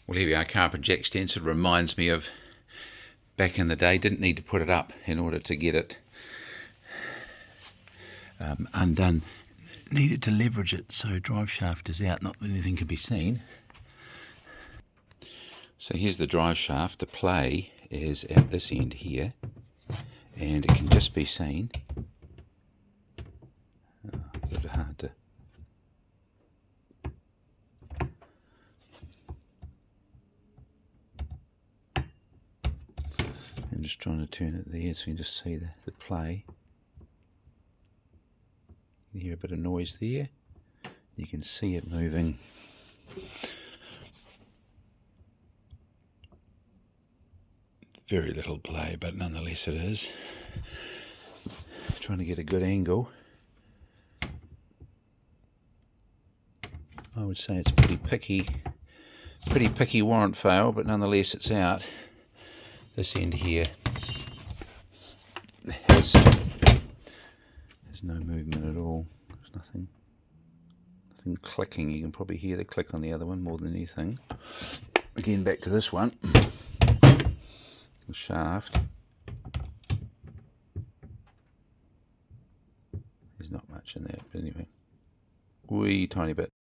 Well, here we are, carpet jack stencil. Reminds me of back in the day. Didn't need to put it up in order to get it undone. Needed to leverage it so drive shaft is out, not that anything can be seen. So here's the drive shaft. The play is at this end here, and it can just be seen. Oh, a bit hard to... I'm just trying to turn it there so you can just see the play. You can hear a bit of noise there. You can see it moving. Very little play, but nonetheless it is. Trying to get a good angle. I would say it's pretty picky warrant fail, but nonetheless it's out. This end here there's no movement at all. There's nothing clicking. You can probably hear the click on the other one more than anything. Again, back to this one. The shaft. There's not much in that, but anyway, wee tiny bit.